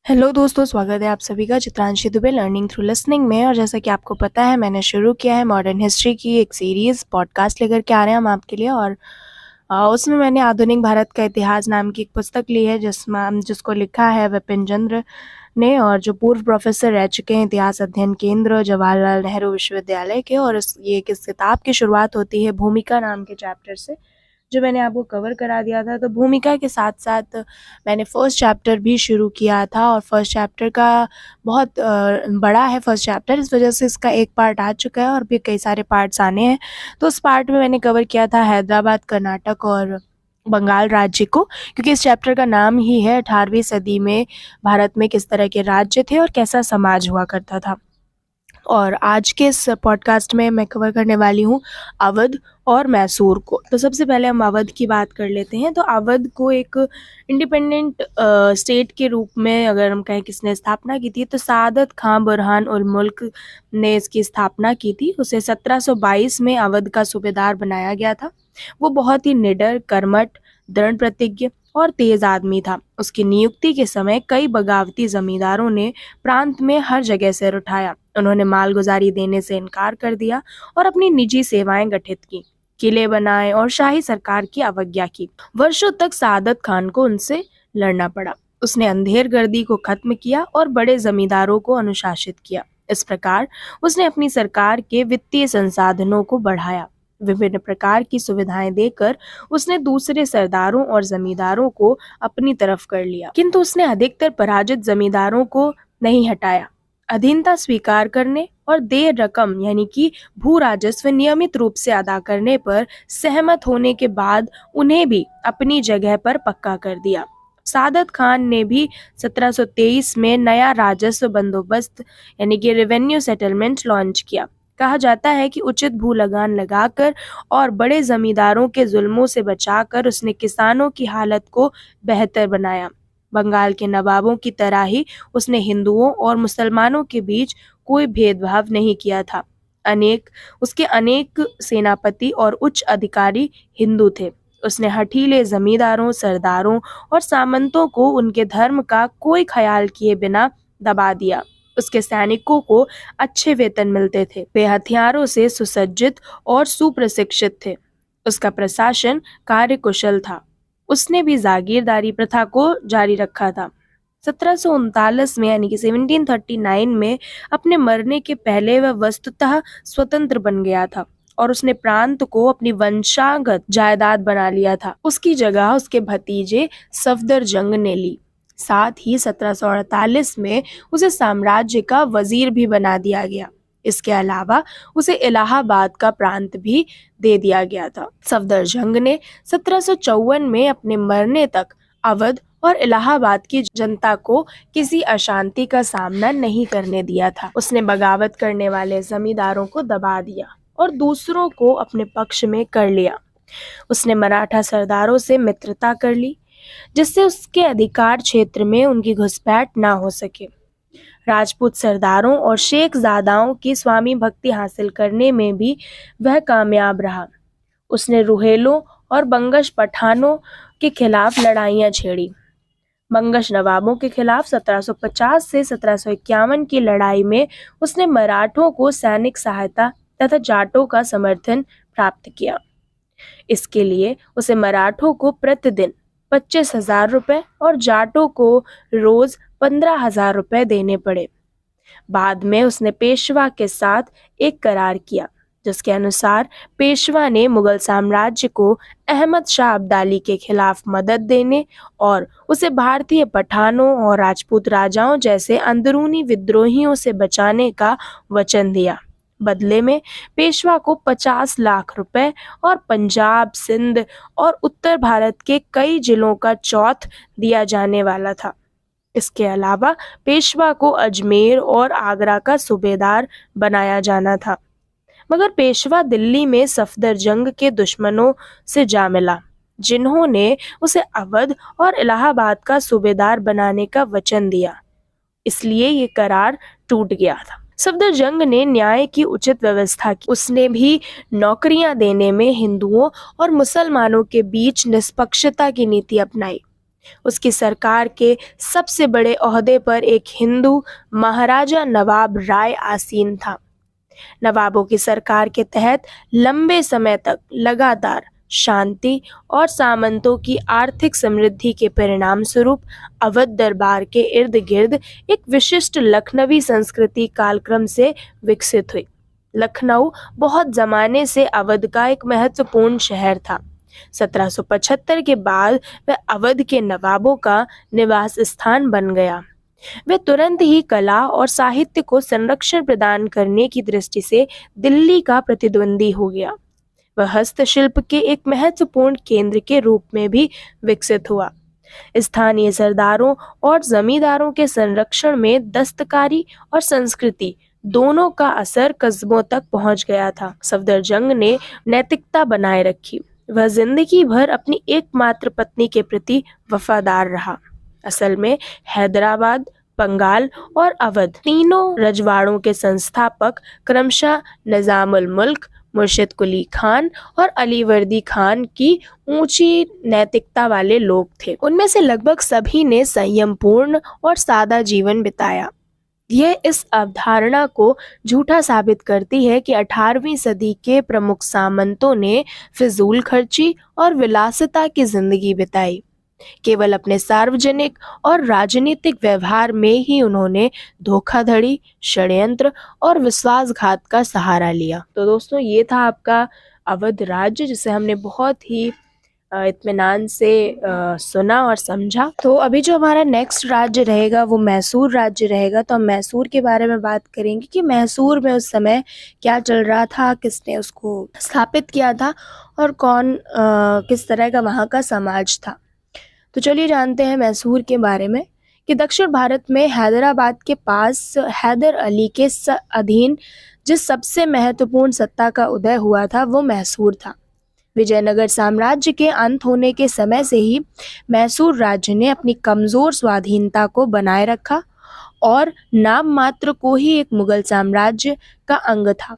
Hello दोस्तों, स्वागत है आप सभी का Chitranshi Dubey learning through listening में। और जैसा कि आपको पता है, मैंने शुरू किया है मॉडर्न हिस्ट्री की एक सीरीज़ पॉडकास्ट लेकर के आ रहे हैं हम आपके लिए। और उसमें मैंने आधुनिक भारत का इतिहास नाम की एक पुस्तक ली है जिसको लिखा है विपिन चंद्र ने, और जो पूर्व प्रोफेसर रह चुके हैं इतिहास अध्ययन केंद्र जवाहरलाल नेहरू विश्वविद्यालय के। और ये किस किताब की शुरुआत होती है भूमिका नाम के चैप्टर से, जो मैंने आपको कवर करा दिया था। तो भूमिका के साथ साथ मैंने फर्स्ट चैप्टर भी शुरू किया था, और फर्स्ट चैप्टर का बहुत बड़ा है फर्स्ट चैप्टर, इस वजह से इसका एक पार्ट आ चुका है और भी कई सारे पार्ट्स आने हैं। तो उस पार्ट में मैंने कवर किया था हैदराबाद, कर्नाटक और बंगाल राज्य को, क्योंकि इस चैप्टर का नाम ही है 18वीं सदी में भारत में किस तरह के राज्य थे और कैसा समाज हुआ करता था। और आज के इस पॉडकास्ट में मैं कवर करने वाली हूँ अवध और मैसूर को। तो सबसे पहले हम अवध की बात कर लेते हैं। तो अवध को एक इंडिपेंडेंट स्टेट के रूप में अगर हम कहें किसने स्थापना की थी, तो सादत खां बुरहान उल मुल्क ने इसकी स्थापना की थी। उसे 1722 में अवध का सूबेदार बनाया गया था। वो बहुत ही निडर, कर्मठ, दृढ़ प्रतिज्ञ और तेज आदमी था। उसकी नियुक्ति के समय कई बगावती जमींदारों ने प्रांत में हर जगह सिर उठाया। उन्होंने मालगुजारी देने से इनकार कर दिया और अपनी निजी सेवाएं गठित की, किले बनाए और शाही सरकार की अवज्ञा की। वर्षों तक सादत खान को उनसे लड़ना पड़ा। उसने अंधेर गर्दी को खत्म किया और बड़े जमींदारों को अनुशासित किया। इस प्रकार उसने अपनी सरकार के वित्तीय संसाधनों को बढ़ाया। विभिन्न प्रकार की सुविधाएं देकर उसने दूसरे सरदारों और जमींदारों को अपनी तरफ कर लिया, किंतु उसने अधिकतर पराजित जमींदारों को नहीं हटाया। अधीनता स्वीकार करने और देय रकम यानी कि भू राजस्व नियमित रूप से अदा करने पर सहमत होने के बाद उन्हें भी अपनी जगह पर पक्का कर दिया। सादत खान ने भी 1723 में नया राजस्व बंदोबस्त यानी कि रेवेन्यू सेटलमेंट लॉन्च किया। कहा जाता है कि उचित भू लगान लगाकर और बड़े जमींदारों के जुल्मों से बचाकर उसने किसानों की हालत को बेहतर बनाया। बंगाल के नवाबों की तरह ही उसने हिंदुओं और मुसलमानों के बीच कोई भेदभाव नहीं किया था। उसके अनेक सेनापति और उच्च अधिकारी हिंदू थे। उसने हठीले जमींदारों, सरदारों और सामंतों को उनके धर्म का कोई ख्याल किए बिना दबा दिया। उसके सैनिकों को अच्छे वेतन मिलते थे। वे हथियारों से सुसज्जित और सुप्रशिक्षित थे। उसका प्रशासन कार्यकुशल था। उसने भी जागीरदारी प्रथा को जारी रखा था। 1739 में यानी कि 1739 में अपने मरने के पहले वह वस्तुतः स्वतंत्र बन गया था और उसने प्रांत को अपनी वंशागत जायदाद बना लिया था। उसकी जगह उसके भतीजे सफदरजंग ने ली। साथ ही 1748 में उसे साम्राज्य का वजीर भी बना दिया गया। इसके अलावा उसे इलाहाबाद का प्रांत भी दे दिया गया था। सफदरजंग ने 1754 में अपने मरने तक अवध और इलाहाबाद की जनता को किसी अशांति का सामना नहीं करने दिया था। उसने बगावत करने वाले जमींदारों को दबा दिया और दूसरों को अपने पक्ष में कर लिया। उसने मराठा सरदारों से मित्रता कर ली, जिससे उसके अधिकार क्षेत्र में उनकी घुसपैठ ना हो सके। राजपूत सरदारों और शेख ज़ादाओं की स्वामी भक्ति हासिल करने में भी वह कामयाब रहा। उसने रुहेलों और बंगश पठानों के खिलाफ लड़ाइयाँ छेड़ी। बंगश नवाबों के खिलाफ 1750 से 1751 की लड़ाई में उसने मराठों को सैनिक सहायता तथा जाटों का समर्थन प्राप्त किया। इसके लिए उसे मराठों को प्रतिदिन 25,000 रुपए और जाटों को रोज 15,000 रुपए देने पड़े। बाद में उसने पेशवा के साथ एक करार किया, जिसके अनुसार पेशवा ने मुगल साम्राज्य को अहमद शाह अब्दाली के खिलाफ मदद देने और उसे भारतीय पठानों और राजपूत राजाओं जैसे अंदरूनी विद्रोहियों से बचाने का वचन दिया। बदले में पेशवा को 50 लाख रुपए और पंजाब, सिंध और उत्तर भारत के कई जिलों का चौथ दिया जाने वाला था। इसके अलावा पेशवा को अजमेर और आगरा का सूबेदार बनाया जाना था। मगर पेशवा दिल्ली में सफदरजंग के दुश्मनों से जा मिला, जिन्होंने उसे अवध और इलाहाबाद का सूबेदार बनाने का वचन दिया। इसलिए ये करार टूट गया था। सफदरजंग ने न्याय की उचित व्यवस्था की। उसने भी नौकरियां देने में हिंदुओं और मुसलमानों के बीच निष्पक्षता की नीति अपनाई। उसकी सरकार के सबसे बड़े ओहदे पर एक हिंदू महाराजा नवाब राय आसीन था। नवाबों की सरकार के तहत लंबे समय तक लगातार शांति और सामंतों की आर्थिक समृद्धि के परिणाम स्वरूप अवध दरबार के इर्द गिर्द एक विशिष्ट लखनवी संस्कृति कालक्रम से विकसित हुई। लखनऊ बहुत जमाने से अवध का एक महत्वपूर्ण शहर था। 1775 के बाद वह अवध के नवाबों का निवास स्थान बन गया। वे तुरंत ही कला और साहित्य को संरक्षण प्रदान करने की दृष्टि से दिल्ली का प्रतिद्वंदी हो गया। वह हस्तशिल्प के एक महत्वपूर्ण केंद्र के रूप में भी विकसित हुआ। स्थानीय सरदारों और जमींदारों के संरक्षण में दस्तकारी और संस्कृति दोनों का असर कस्बों तक पहुंच गया था। सफदरजंग ने नैतिकता बनाए रखी। वह जिंदगी भर अपनी एकमात्र पत्नी के प्रति वफादार रहा। असल में हैदराबाद, बंगाल और अवध तीनों रजवाड़ों के संस्थापक क्रमशः निजामुल मुल्क, मुर्शिद कुली खान और अलीवर्दी खान की ऊंची नैतिकता वाले लोग थे। उनमें से लगभग सभी ने संयमपूर्ण और सादा जीवन बिताया। यह इस अवधारणा को झूठा साबित करती है कि 18वीं सदी के प्रमुख सामंतों ने फिजूल खर्ची और विलासिता की जिंदगी बिताई। केवल अपने सार्वजनिक और राजनीतिक व्यवहार में ही उन्होंने धोखाधड़ी, षड्यंत्र और विश्वासघात का सहारा लिया। तो दोस्तों, ये था आपका अवध राज्य, जिसे हमने बहुत ही इत्मीनान से सुना और समझा। तो अभी जो हमारा नेक्स्ट राज्य रहेगा वो मैसूर राज्य रहेगा। तो हम मैसूर के बारे में बात करेंगे कि मैसूर में उस समय क्या चल रहा था, किसने उसको स्थापित किया था और कौन किस तरह का वहाँ का समाज था। तो चलिए जानते हैं मैसूर के बारे में कि दक्षिण भारत में हैदराबाद के पास हैदर अली के अधीन जिस सबसे महत्वपूर्ण सत्ता का उदय हुआ था वो मैसूर था। विजयनगर साम्राज्य के अंत होने के समय से ही मैसूर राज्य ने अपनी कमजोर स्वाधीनता को बनाए रखा और नाम मात्र को ही एक मुगल साम्राज्य का अंग था।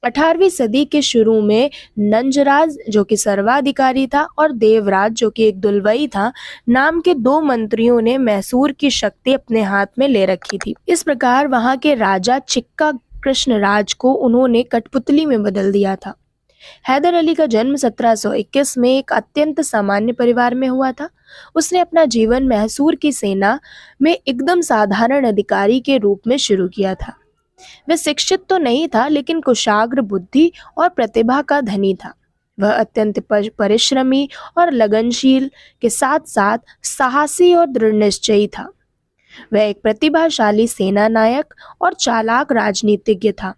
18वीं सदी के शुरू में नंजराज, जो कि सर्वाधिकारी था, और देवराज, जो कि एक दुलवई था, नाम के 2 मंत्रियों ने मैसूर की शक्ति अपने हाथ में ले रखी थी। इस प्रकार वहां के राजा चिक्का कृष्णराज को उन्होंने कठपुतली में बदल दिया था। हैदर अली का जन्म 1721 में एक अत्यंत सामान्य परिवार में हुआ था। उसने अपना जीवन मैसूर की सेना में एकदम साधारण अधिकारी के रूप में शुरू किया था। वह शिक्षित तो नहीं था, लेकिन कुशाग्र बुद्धि और प्रतिभा का धनी था। वह अत्यंत परिश्रमी और लगनशील के साथ साथ साहसी और दृढ़ निश्चयी था। वह एक प्रतिभाशाली सेना नायक और चालाक राजनीतिज्ञ था।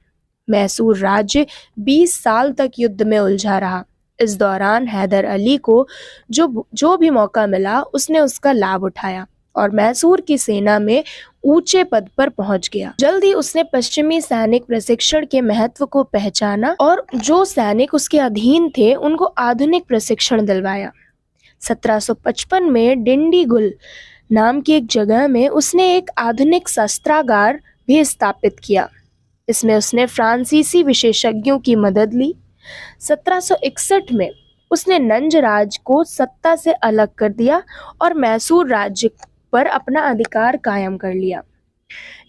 मैसूर राज्य 20 साल तक युद्ध में उलझा रहा। इस दौरान हैदर अली को जो भी मौका मिला उसने उसका लाभ उठाया और मैसूर की सेना में ऊंचे पद पर पहुंच गया। जल्द ही उसने पश्चिमी सैनिक प्रशिक्षण के महत्व को पहचाना और जो सैनिक उसके अधीन थे उनको आधुनिक प्रशिक्षण दिलवाया। 1755 में डिंडीगुल नाम की एक जगह में उसने एक आधुनिक शस्त्रागार भी स्थापित किया। इसमें उसने फ्रांसीसी विशेषज्ञों की मदद ली। 1761 में उसने नंजराज को सत्ता से अलग कर दिया और मैसूर राज्य पर अपना अधिकार कायम कर लिया।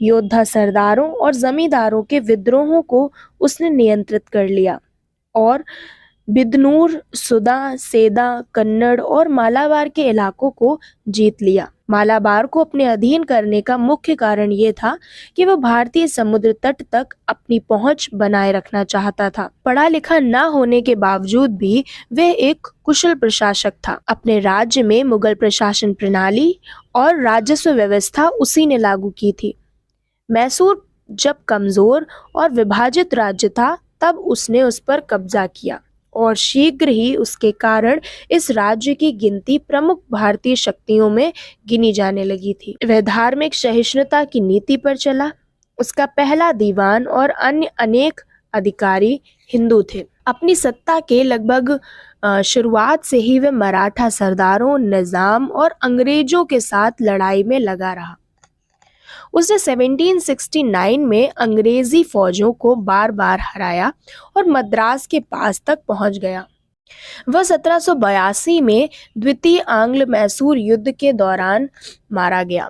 योद्धा सरदारों और जमींदारों के विद्रोहों को उसने नियंत्रित कर लिया और बिदनूर, सुदा, सेदा, कन्नड़ और मालाबार के इलाकों को जीत लिया। मालाबार को अपने अधीन करने का मुख्य कारण ये था कि वह भारतीय समुद्र तट तक अपनी पहुंच बनाए रखना चाहता था। पढ़ा लिखा न होने के बावजूद भी वह एक कुशल प्रशासक था। अपने राज्य में मुगल प्रशासन प्रणाली और राजस्व व्यवस्था उसी ने लागू की थी। मैसूर जब कमजोर और विभाजित राज्य था तब उसने उस पर कब्जा किया और शीघ्र ही उसके कारण इस राज्य की गिनती प्रमुख भारतीय शक्तियों में गिनी जाने लगी थी। वह धार्मिक सहिष्णुता की नीति पर चला। उसका पहला दीवान और अन्य अनेक अधिकारी हिंदू थे। अपनी सत्ता के लगभग शुरुआत से ही वह मराठा सरदारों, निजाम और अंग्रेजों के साथ लड़ाई में लगा रहा। उसने 1769 में अंग्रेजी फौजों को बार बार हराया और मद्रास के पास तक पहुंच गया। वह 1782 में द्वितीय आंग्ल मैसूर युद्ध के दौरान मारा गया।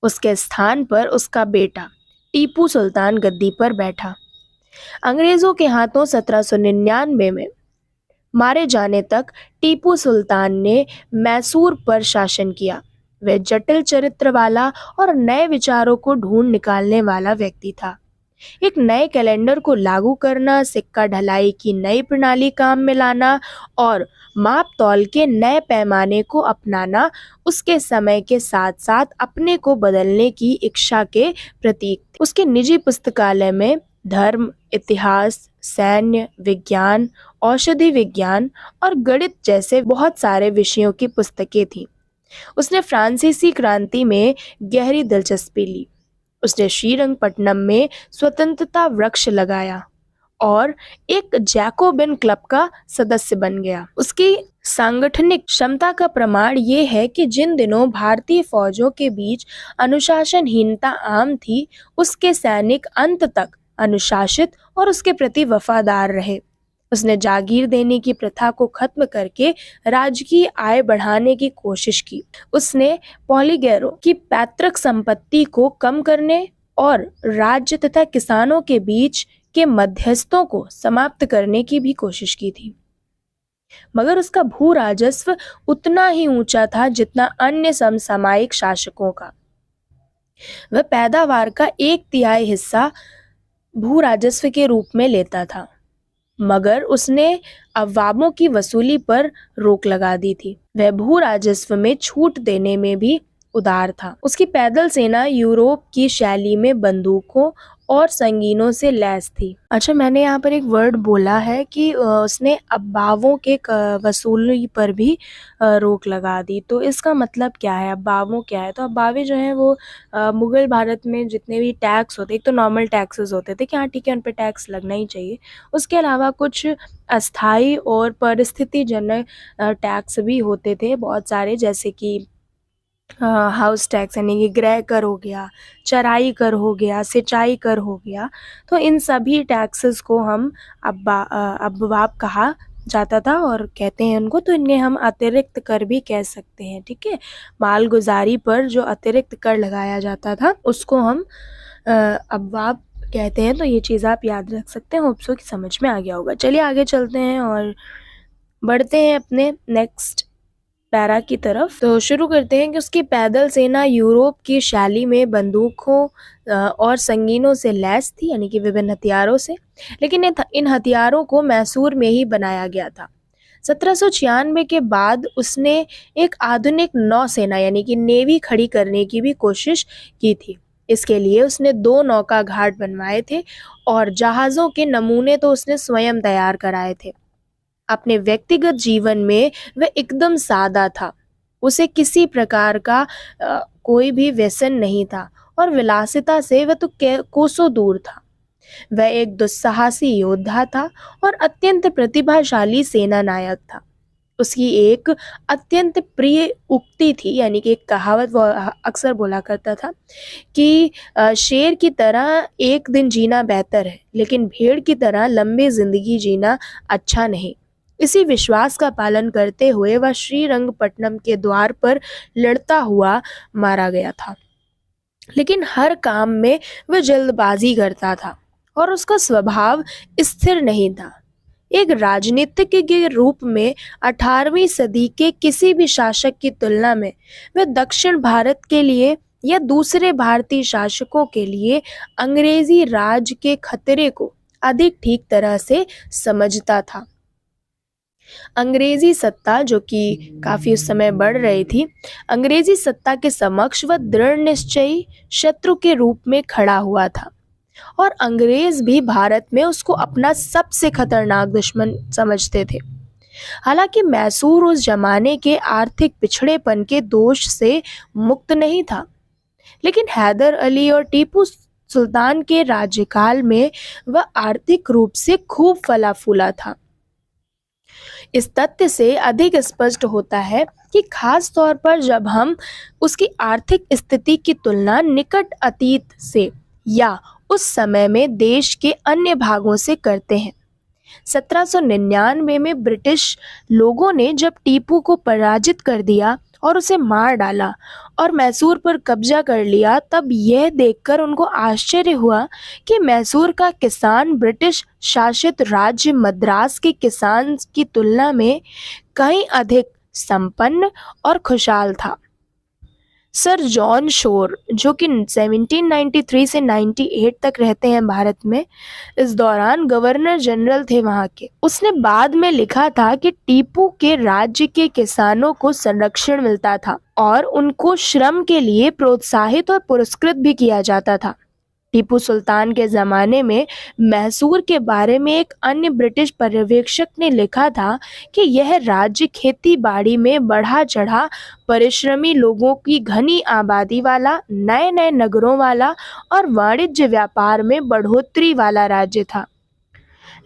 उसके स्थान पर उसका बेटा टीपू सुल्तान गद्दी पर बैठा। अंग्रेजों के हाथों 1799 में मारे जाने तक टीपू सुल्तान ने मैसूर पर शासन किया। वह जटिल चरित्र वाला और नए विचारों को ढूंढ निकालने वाला व्यक्ति था। एक नए कैलेंडर को लागू करना, सिक्का ढलाई की नई प्रणाली काम में लाना और माप तौल के नए पैमाने को अपनाना उसके समय के साथ साथ अपने को बदलने की इच्छा के प्रतीक थे। उसके निजी पुस्तकालय में धर्म, इतिहास, सैन्य, विज्ञान, औषधि विज्ञान और गणित जैसे बहुत सारे विषयों की पुस्तकें थीं। उसने फ्रांसीसी क्रांति में गहरी दिलचस्पी ली। उसने श्रीरंगपट्टनम में स्वतंत्रता वृक्ष लगाया और एक जैकोबिन क्लब का सदस्य बन गया। उसकी सांगठनिक क्षमता का प्रमाण ये है कि जिन दिनों भारतीय फौजों के बीच अनुशासनहीनता आम थी, उसके सैनिक अंत तक अनुशासित और उसके प्रति वफादार रहे। उसने जागीर देने की प्रथा को खत्म करके राजकीय आय बढ़ाने की कोशिश की। उसने पॉलीगैरो की पैतृक संपत्ति को कम करने और राज्य तथा किसानों के बीच के मध्यस्थों को समाप्त करने की भी कोशिश की थी। मगर उसका भू राजस्व उतना ही ऊंचा था जितना अन्य समसामयिक शासकों का। वह पैदावार का 1/3 हिस्सा भू राजस्व के रूप में लेता था, मगर उसने अवामों की वसूली पर रोक लगा दी थी। वह भू राजस्व में छूट देने में भी उदार था। उसकी पैदल सेना यूरोप की शैली में बंदूकों और संगीनों से लैस थी। अच्छा, मैंने यहाँ पर एक वर्ड बोला है कि उसने अब्बावों के वसूली पर भी रोक लगा दी। तो इसका मतलब क्या है? अब्बावों क्या है? तो अब्बावे जो हैं वो मुगल भारत में जितने भी टैक्स होते, एक तो नॉर्मल टैक्सेस होते थे कि हाँ ठीक है उन पे टैक्स लगना ही चाहिए, उसके अलावा कुछ अस्थाई और परिस्थितिजन्य टैक्स भी होते थे बहुत सारे, जैसे कि हाउस टैक्स यानी कि गृह कर हो गया, चराई कर हो गया, सिंचाई कर हो गया। तो इन सभी टैक्सेस को हम अबवाब कहा जाता था और कहते हैं उनको। तो इन्हें हम अतिरिक्त कर भी कह सकते हैं, ठीक है। मालगुजारी पर जो अतिरिक्त कर लगाया जाता था उसको हम अबवाब कहते हैं। तो ये चीज़ आप याद रख सकते हैं। होप सो कि समझ में आ गया होगा। चलिए आगे चलते हैं और बढ़ते हैं अपने नेक्स्ट पैरा की तरफ। तो शुरू करते हैं कि उसकी पैदल सेना यूरोप की शैली में बंदूकों और संगीनों से लैस थी, यानी कि विभिन्न हथियारों से, लेकिन इन हथियारों को मैसूर में ही बनाया गया था। 1796 के बाद उसने एक आधुनिक नौसेना यानी कि नेवी खड़ी करने की भी कोशिश की थी। इसके लिए उसने 2 नौका घाट बनवाए थे और जहाज़ों के नमूने तो उसने स्वयं तैयार कराए थे। अपने व्यक्तिगत जीवन में वह एकदम सादा था। उसे किसी प्रकार का कोई भी व्यसन नहीं था और विलासिता से वह तो कोसों दूर था। वह एक दुस्साहसी योद्धा था और अत्यंत प्रतिभाशाली सेना नायक था। उसकी एक अत्यंत प्रिय उक्ति थी, यानी कि एक कहावत वो अक्सर बोला करता था कि शेर की तरह एक दिन जीना बेहतर है, लेकिन भेड़ की तरह लंबी जिंदगी जीना अच्छा नहीं। इसी विश्वास का पालन करते हुए वह श्रीरंगपट्टनम के द्वार पर लड़ता हुआ मारा गया था। लेकिन हर काम में वह जल्दबाजी करता था और उसका स्वभाव स्थिर नहीं था। एक राजनीतिज्ञ के रूप में 18वीं सदी के किसी भी शासक की तुलना में वह दक्षिण भारत के लिए या दूसरे भारतीय शासकों के लिए अंग्रेजी राज के खतरे को अधिक ठीक तरह से समझता था। अंग्रेजी सत्ता जो कि काफी उस समय बढ़ रही थी, अंग्रेजी सत्ता के समक्ष वह दृढ़ निश्चयी शत्रु के रूप में खड़ा हुआ था और अंग्रेज भी भारत में उसको अपना सबसे खतरनाक दुश्मन समझते थे। हालांकि मैसूर उस जमाने के आर्थिक पिछड़ेपन के दोष से मुक्त नहीं था, लेकिन हैदर अली और टीपू सुल्तान के राज्यकाल में वह आर्थिक रूप से खूब फला फूला था। इस तथ्य से अधिक स्पष्ट होता है कि खास तौर पर जब हम उसकी आर्थिक स्थिति की तुलना निकट अतीत से या उस समय में देश के अन्य भागों से करते हैं। 1799 में ब्रिटिश लोगों ने जब टीपू को पराजित कर दिया और उसे मार डाला और मैसूर पर कब्जा कर लिया, तब यह देखकर उनको आश्चर्य हुआ कि मैसूर का किसान ब्रिटिश शासित राज्य मद्रास के किसान की तुलना में कहीं अधिक संपन्न और खुशहाल था। सर जॉन शोर, जो कि 1793 से 98 तक रहते हैं भारत में, इस दौरान गवर्नर जनरल थे वहाँ के। उसने बाद में लिखा था कि टीपू के राज्य के किसानों को संरक्षण मिलता था और उनको श्रम के लिए प्रोत्साहित और पुरस्कृत भी किया जाता था। टीपू सुल्तान के ज़माने में मैसूर के बारे में एक अन्य ब्रिटिश पर्यवेक्षक ने लिखा था कि यह राज्य खेती बाड़ी में बढ़ा चढ़ा, परिश्रमी लोगों की घनी आबादी वाला, नए नए नगरों वाला और वाणिज्य व्यापार में बढ़ोतरी वाला राज्य था।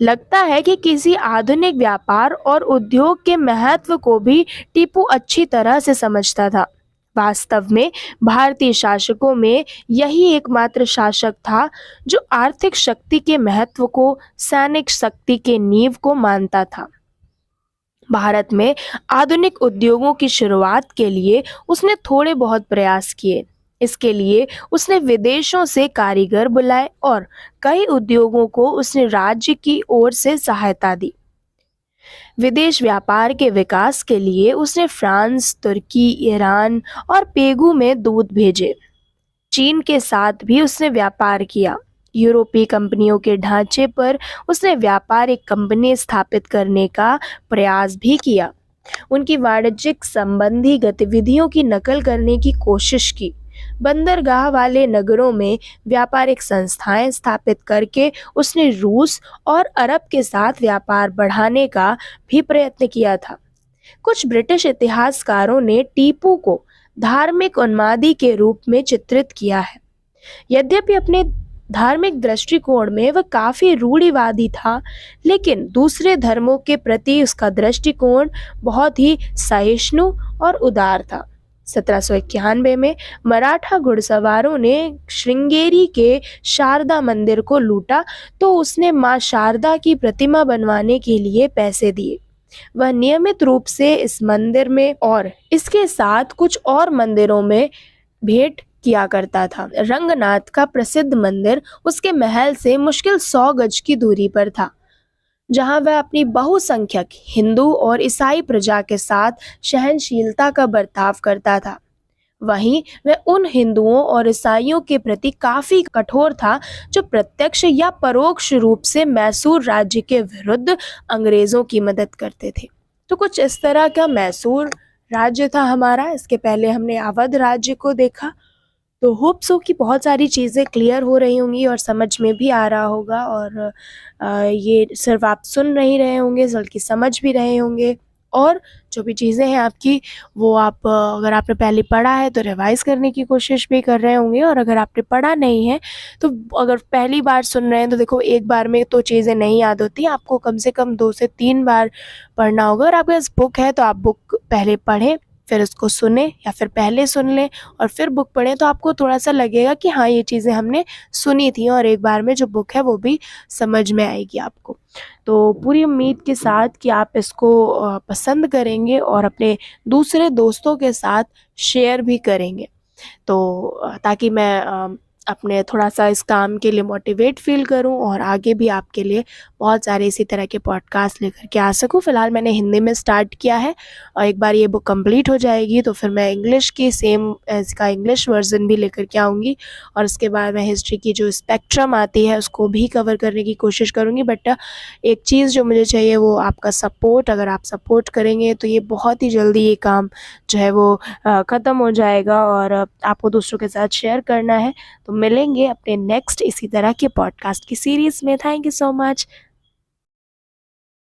लगता है कि किसी आधुनिक व्यापार और उद्योग के महत्व को भी टीपू अच्छी तरह से समझता था। वास्तव में भारतीय शासकों में यही एकमात्र शासक था जो आर्थिक शक्ति के महत्व को सैनिक शक्ति के नींव को मानता था। भारत में आधुनिक उद्योगों की शुरुआत के लिए उसने थोड़े बहुत प्रयास किए। इसके लिए उसने विदेशों से कारीगर बुलाए और कई उद्योगों को उसने राज्य की ओर से सहायता दी। विदेश व्यापार के विकास के लिए उसने फ्रांस, तुर्की, ईरान और पेगू में दूत भेजे। चीन के साथ भी उसने व्यापार किया। यूरोपीय कंपनियों के ढांचे पर उसने व्यापारिक कंपनी स्थापित करने का प्रयास भी किया। उनकी वाणिज्यिक संबंधी गतिविधियों की नकल करने की कोशिश की। बंदरगाह वाले नगरों में व्यापारिक संस्थाएं स्थापित करके उसने रूस और अरब के साथ व्यापार बढ़ाने का भी प्रयत्न किया था। कुछ ब्रिटिश इतिहासकारों ने टीपू को धार्मिक उन्मादी के रूप में चित्रित किया है। यद्यपि अपने धार्मिक दृष्टिकोण में वह काफी रूढ़िवादी था, लेकिन दूसरे धर्मों के प्रति उसका दृष्टिकोण बहुत ही सहिष्णु और उदार था। 1791 में मराठा घुड़सवारों ने श्रृंगेरी के शारदा मंदिर को लूटा तो उसने मां शारदा की प्रतिमा बनवाने के लिए पैसे दिए। वह नियमित रूप से इस मंदिर में और इसके साथ कुछ और मंदिरों में भेंट किया करता था। रंगनाथ का प्रसिद्ध मंदिर उसके महल से मुश्किल 100 गज की दूरी पर था, जहां वह अपनी बहुसंख्यक हिंदू और ईसाई प्रजा के साथ सहनशीलता का बर्ताव करता था। वहीं वह उन हिंदुओं और ईसाइयों के प्रति काफी कठोर था जो प्रत्यक्ष या परोक्ष रूप से मैसूर राज्य के विरुद्ध अंग्रेजों की मदद करते थे। तो कुछ इस तरह का मैसूर राज्य था हमारा। इसके पहले हमने अवध राज्य को देखा। तो होप सो कि बहुत सारी चीज़ें क्लियर हो रही होंगी और समझ में भी आ रहा होगा, और ये सिर्फ आप सुन नहीं रहे होंगे बल्कि समझ भी रहे होंगे, और जो भी चीज़ें हैं आपकी वो आप अगर आपने पहले पढ़ा है तो रिवाइज़ करने की कोशिश भी कर रहे होंगे, और अगर आपने पढ़ा नहीं है तो अगर पहली बार सुन रहे हैं तो देखो, एक बार में तो चीज़ें नहीं याद होती, आपको कम से कम 2 से 3 बार पढ़ना होगा। अगर आपके पास बुक है तो आप बुक पहले पढ़ें, फिर उसको सुने, या फिर पहले सुन लें और फिर बुक पढ़ें, तो आपको थोड़ा सा लगेगा कि हाँ ये चीज़ें हमने सुनी थी, और एक बार में जो बुक है वो भी समझ में आएगी आपको। तो पूरी उम्मीद के साथ कि आप इसको पसंद करेंगे और अपने दूसरे दोस्तों के साथ शेयर भी करेंगे, तो ताकि मैं अपने थोड़ा सा इस काम के लिए मोटिवेट फील करूं और आगे भी आपके लिए बहुत सारे इसी तरह के पॉडकास्ट लेकर के आ सकूं। फ़िलहाल मैंने हिंदी में स्टार्ट किया है, और एक बार ये बुक कंप्लीट हो जाएगी तो फिर मैं इंग्लिश की सेम इसका इंग्लिश वर्जन भी लेकर के आऊँगी, और उसके बाद मैं हिस्ट्री की जो स्पेक्ट्रम आती है उसको भी कवर करने की कोशिश करूँगी। बट एक चीज़ जो मुझे चाहिए वो आपका सपोर्ट। अगर आप सपोर्ट करेंगे तो ये बहुत ही जल्दी ये काम जो है वो ख़त्म हो जाएगा, और आपको दूसरों के साथ शेयर करना है। तो मिलेंगे अपने नेक्स्ट इसी तरह के पॉडकास्ट की सीरीज़ में। Thank you so much.